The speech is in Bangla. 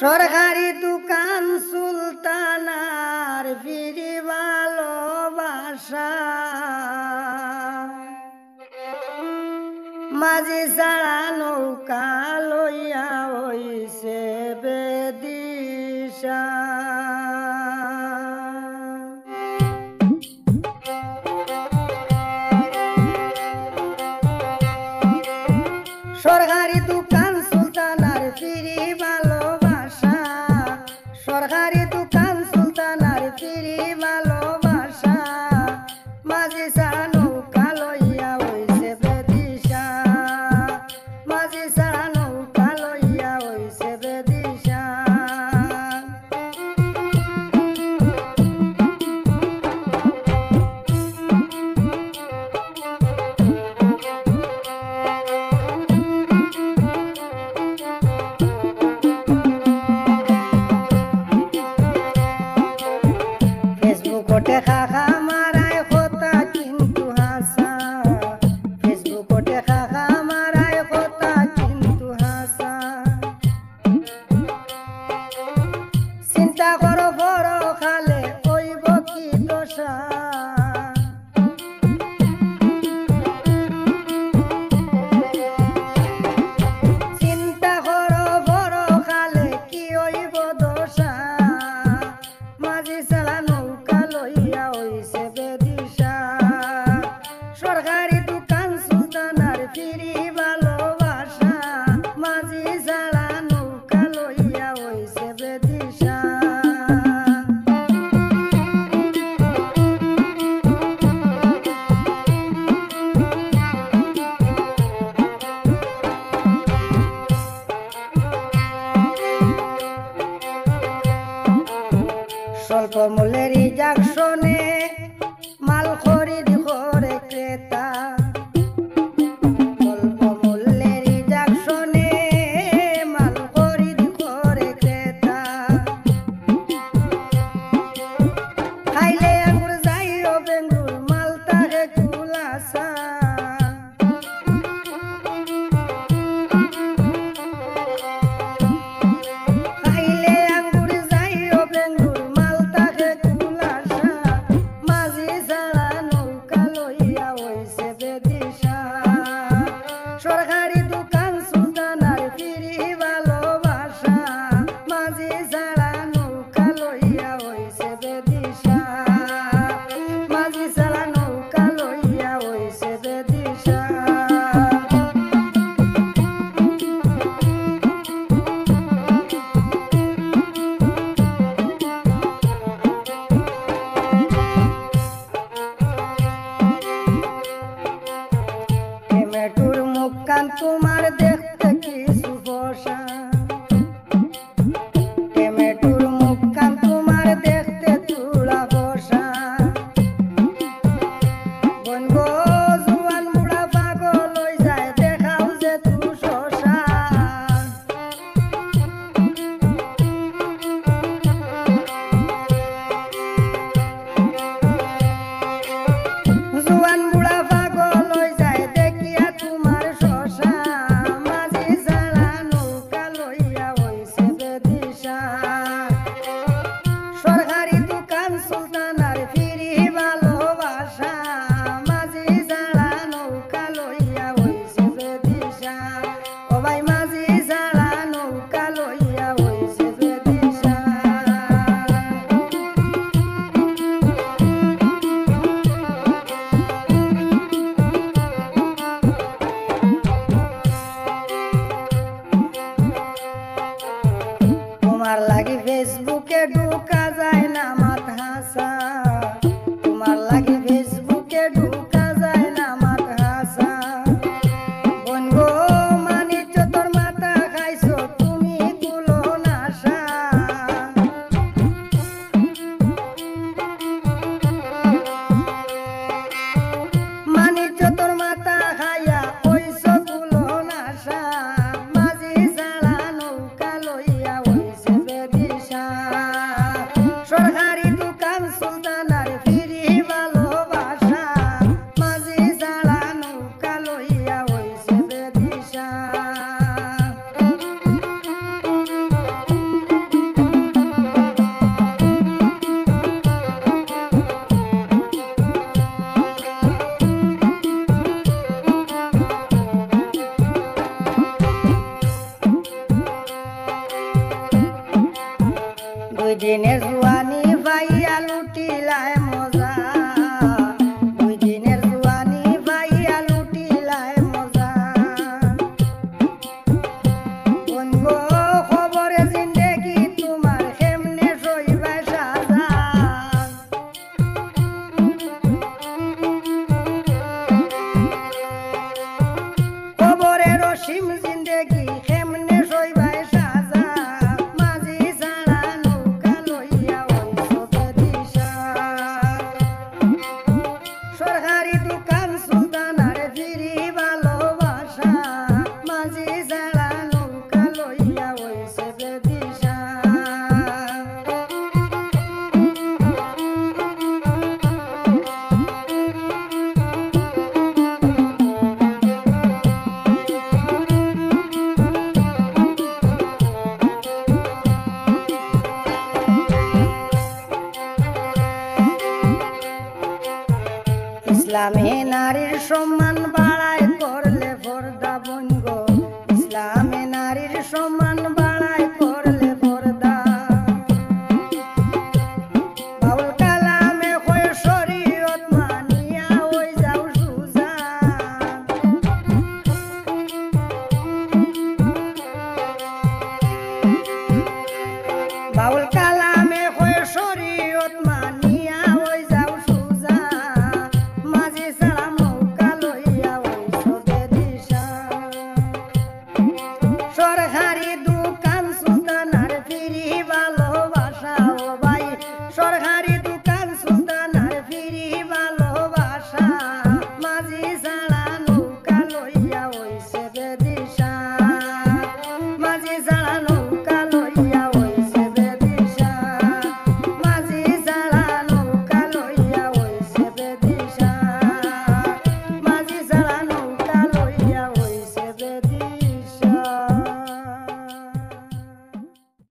সরকারি দোকান সুলতানার ফিরি ভালোবাসা মাঝি ছাড়া নৌকা লইয়া হইছে বেদিশা। সরকারি দোকান সুলতানার ফিরি ভালোবাসা, সরকারি দোকান সুলতানার ফিরি ভালোবাসা মাঝি ছাড়া নৌকা লইয়া হইছে বেদিশা, মাঝি ছাড়া নৌকা লইয়া হইছে বেদিশা। ফেসবুকতে খাখা মারায় কথা কিন্তু হাসা, ফেসবুকতে খাখা মারায় কথা কিন্তু হাসা। চিন্তা করো বড় খালে হইব কি দশা, চিন্তা করো বড় খালে কি হইব দশা মাঝি ছাড়া নৌকা লইয়া হইছে বেদিশা। সরকারি দোকান সুলতানার ফিরি ভালোবাসা মাঝি ছাড়া নৌকা লইয়া হইছে বেদিশা। স্বল্প মূল্যের ইজাকশনে মাল খরিদ করে ক্রেতা, স্বল্প মূল্যের ইজাকশনে মাল খরিদ করে ক্রেতা। খাইলে আঙ্গুর যাইও বেঙ্গুর মাল তারে কুলাসা, খাইলে আঙ্গুর যাইও বেঙ্গুর মাল তারে কুলাসা মাঝি ছাড়া নৌকা লইয়া হইছে বেদিশা। সরকারি দোকান সুলতানার ফিরি ভালোবাসা মাঝি ছাড়া নৌকা লইয়া হইছে বেদিশা, মাঝি ছাড়া নৌকা লইয়া হইছে বেদিশা। টমেটোর মুখ কান তোমার দেখতে কিছু বসা, টমেটোর মুখ কান তোমার দেখতে তুলা বসা। বনগো জুয়ান বুড়া পাগল হই যায় দেখাও যে তু শশা। জুয়ান বুড়া পাগল হই যায় দেখিয়া তোমার শশা মাঝি ছাড়া নৌকা দিনের জুয়ানি পাইয়া লুটিলায় মজা, 2 দিনের জুয়ানি পাইয়া লুটিলায় মজা। বন্ধু খবরে জিন্দেগি তোমার কেমনে সইবা সাজা, খবরে রসিম জিন্দেগি কেমনে সইবা সাজা। মাঝি ছাড়া নৌকা লইয়া ওই দিশা, সরকারি দোকান সুলতানার ফিরি ভালোবাসা। মাঝি ছাড়া নৌকা লইয়া ওই দিশা। ইসলামে নারীর সম্মান বাড়ায় করলে পর্দা বঙ্গ, ইসলামে নারীর সম্মান বাড়ায় করলে পর্দা। বাউল কালামে কয় শরীয়ত মানিয়া ওই যাও সুজা, বাউল